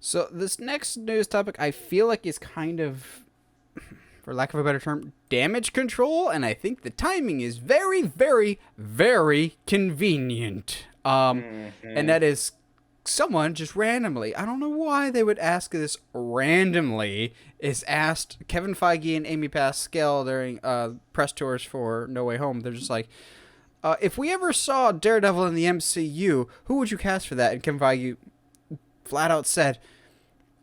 So this next news topic, I feel like is kind of, for lack of a better term, damage control, and I think the timing is very, very, very convenient. And Hmm. that is someone just randomly, I don't know why they would ask this randomly, is asked Kevin Feige and Amy Pascal during press tours for No Way Home. They're just like, if we ever saw Daredevil in the MCU, who would you cast for that? And Kevin Feige flat out said,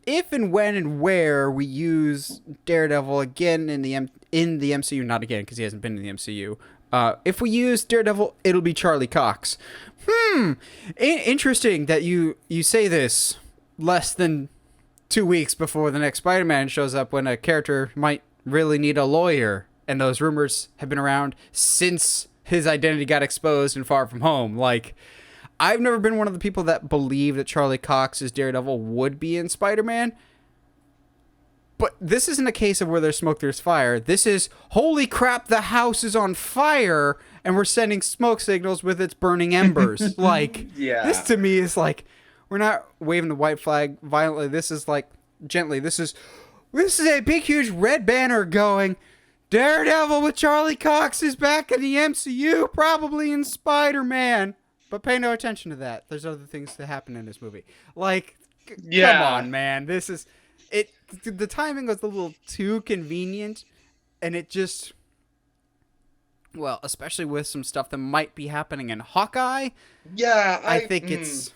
if and when and where we use Daredevil again in the MCU, not again because he hasn't been in the MCU. If we use Daredevil, it'll be Charlie Cox. Interesting that you say this less than 2 weeks before the next Spider-Man shows up, when a character might really need a lawyer, and those rumors have been around since his identity got exposed in Far From Home. Like, I've never been one of the people that believe that Charlie Cox's Daredevil would be in Spider-Man. But this isn't a case of where there's smoke, there's fire. This is, holy crap, the house is on fire, and we're sending smoke signals with its burning embers. Like, this Yeah. to me is like, we're not waving the white flag violently. This is like, gently. This is a big, huge red banner going, Daredevil with Charlie Cox is back in the MCU, probably in Spider-Man. But pay no attention to that. There's other things that happen in this movie. Like, come Yeah. on, man. This is it. The timing was a little too convenient, and it just, well, especially with some stuff that might be happening in Hawkeye. Yeah. I think it's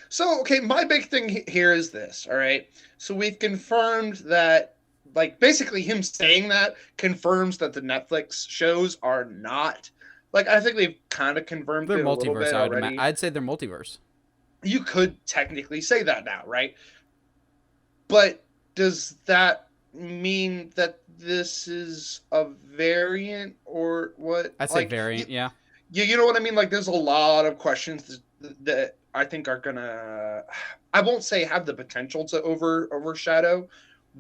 So, okay, my big thing here is this, all right? So we've confirmed that, like, basically him saying that confirms that the Netflix shows are not, like, I think they've kind of confirmed their it a little multiverse. bit already. I'd say their multiverse. You could technically say that now, right? But does that mean that this is a variant or what? I'd say Like, you, variant. Yeah. you know what I mean? Like, there's a lot of questions that I think are gonna, I won't say have the potential to overshadow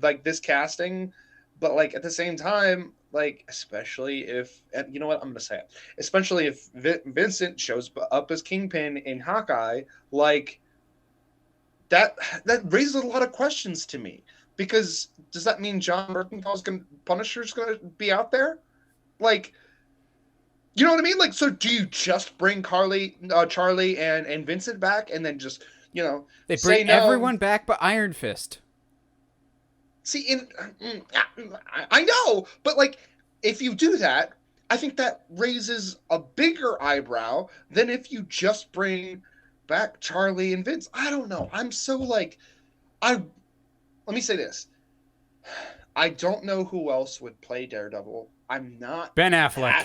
like this casting, but like at the same time, like especially if, and you know what, I'm gonna say it, especially if Vincent shows up as Kingpin in Hawkeye, like that raises a lot of questions to me, because does that mean John Bernthal's gonna Punisher's gonna be out there? Like, you know what I mean? Like, so do you just bring Charlie and Vincent back, and then just, you know, They bring say no? everyone back but Iron Fist. See, I know, but like, if you do that, I think that raises a bigger eyebrow than if you just bring back Charlie and Vince. I don't know. I'm so like, I let me say this. I don't know who else would play Daredevil. Ben Affleck.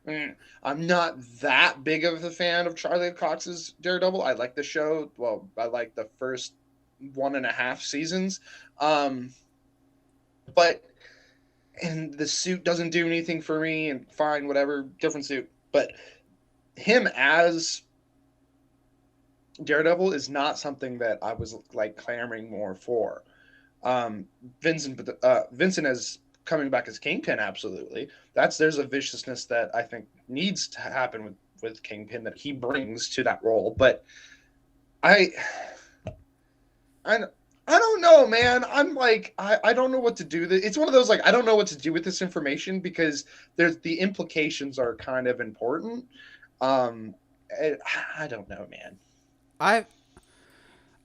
That I'm not that big of a fan of Charlie Cox's Daredevil. I like the show. Well, I like the first 1.5 seasons. Um, but and the suit doesn't do anything for me. And fine, whatever, different suit. But him as Daredevil is not something that I was like clamoring more for. Vincent as coming back as Kingpin, absolutely. There's a viciousness that I think needs to happen with Kingpin that he brings to that role. But I I I don't know, man. I'm like I don't know what to do. It's one of those like I don't know what to do with this information because there's the implications are kind of important. Um, I don't know, man. I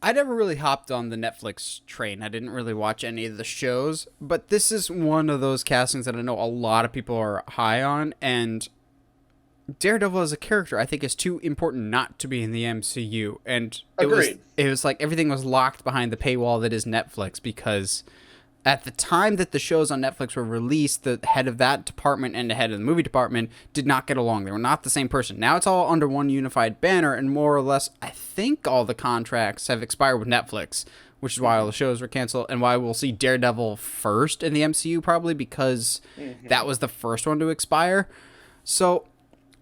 I never really hopped on the Netflix train. I didn't really watch any of the shows, but this is one of those castings that I know a lot of people are high on, and Daredevil as a character I think is too important not to be in the MCU. And Agreed. it was like everything was locked behind the paywall that is Netflix, because at the time that the shows on Netflix were released, the head of that department and the head of the movie department did not get along. They were not the same person. Now it's all under one unified banner, and more or less, I think all the contracts have expired with Netflix, which is why all the shows were canceled, and why we'll see Daredevil first in the MCU, probably because that Mm-hmm. was the first one to expire. So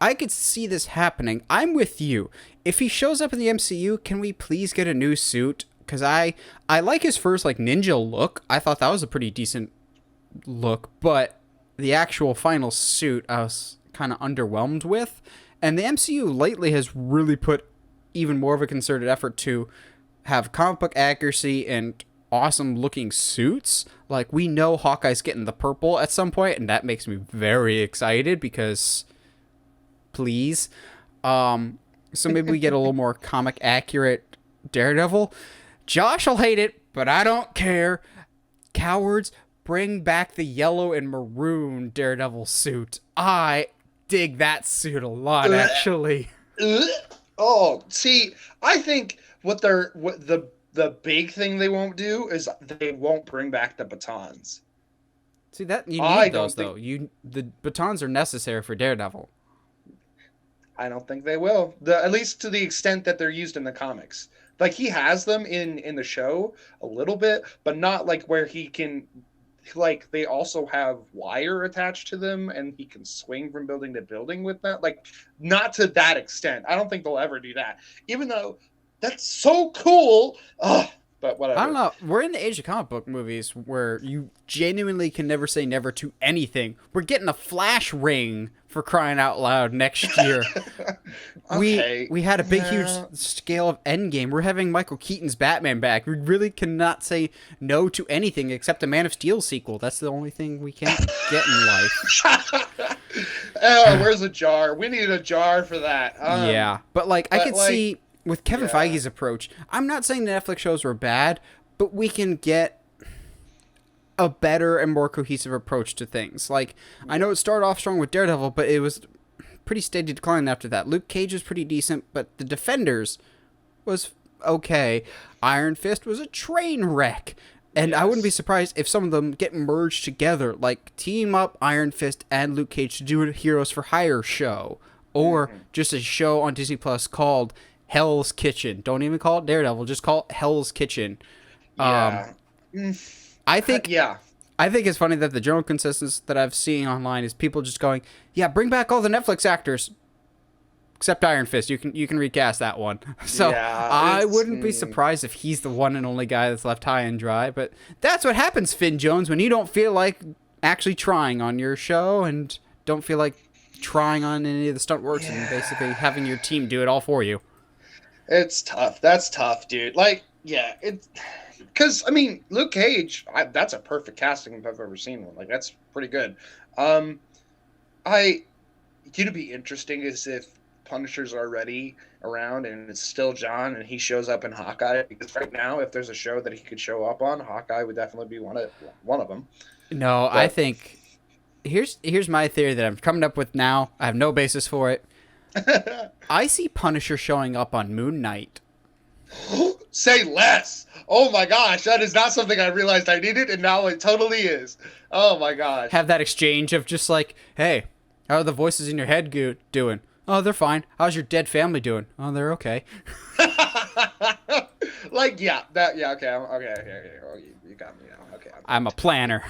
I could see this happening. I'm with you. If he shows up in the MCU, can we please get a new suit? Because I like his first like ninja look. I thought that was a pretty decent look, but the actual final suit I was kind of underwhelmed with. And the MCU lately has really put even more of a concerted effort to have comic book accuracy and awesome looking suits. Like, we know Hawkeye's getting the purple at some point, and that makes me very excited because please. So maybe we get a little more comic accurate Daredevil. Josh will hate it, but I don't care. Cowards, bring back the yellow and maroon Daredevil suit. I dig that suit a lot, actually. Oh, see, I think what the big thing they won't do is they won't bring back the batons. See, that you need those though. The batons are necessary for Daredevil. I don't think they will. At least to the extent that they're used in the comics. Like, he has them in the show a little bit, but not like where he can, like, they also have wire attached to them and he can swing from building to building with that. Like, not to that extent. I don't think they'll ever do that. Even though that's so cool. But whatever. I don't know. We're in the age of comic book movies where you genuinely can never say never to anything. We're getting a Flash ring, for crying out loud, next year. Okay. We had a big, huge scale of Endgame. We're having Michael Keaton's Batman back. We really cannot say no to anything except a Man of Steel sequel. That's the only thing we can't get in life. Oh, where's a jar? We need a jar for that. Yeah. But, like, I could see, with Kevin Feige's approach, I'm not saying the Netflix shows were bad, but we can get a better and more cohesive approach to things. Like, I know it started off strong with Daredevil, but it was pretty steady decline after that. Luke Cage was pretty decent, but The Defenders was okay. Iron Fist was a train wreck. And I wouldn't be surprised if some of them get merged together, like team up Iron Fist and Luke Cage to do a Heroes for Hire show. Or just a show on Disney Plus called Hell's Kitchen. Don't even call it Daredevil, just call it Hell's Kitchen. I think it's funny that the general consensus that I've seen online is people just going, yeah, bring back all the Netflix actors except Iron Fist. You can recast that one. So I wouldn't be surprised if he's the one and only guy that's left high and dry. But that's what happens, Finn Jones, when you don't feel like actually trying on your show and don't feel like trying on any of the stunt works and basically having your team do it all for you. It's tough. That's tough, dude. Like, yeah, it's because, I mean, Luke Cage, that's a perfect casting if I've ever seen one. Like, that's pretty good. It'd be interesting is if Punisher's already around and it's still John and he shows up in Hawkeye, because right now, if there's a show that he could show up on, Hawkeye would definitely be one of them. No, but I think here's my theory that I'm coming up with now. I have no basis for it. I see Punisher showing up on Moon Knight. Say less. Oh my gosh, that is not something I realized I needed, and now it totally is. Oh my gosh. Have that exchange of just like, hey, how are the voices in your head doing? Oh, they're fine. How's your dead family doing? Oh, they're okay. Like, okay. Oh, you got me now. Okay. I'm a planner.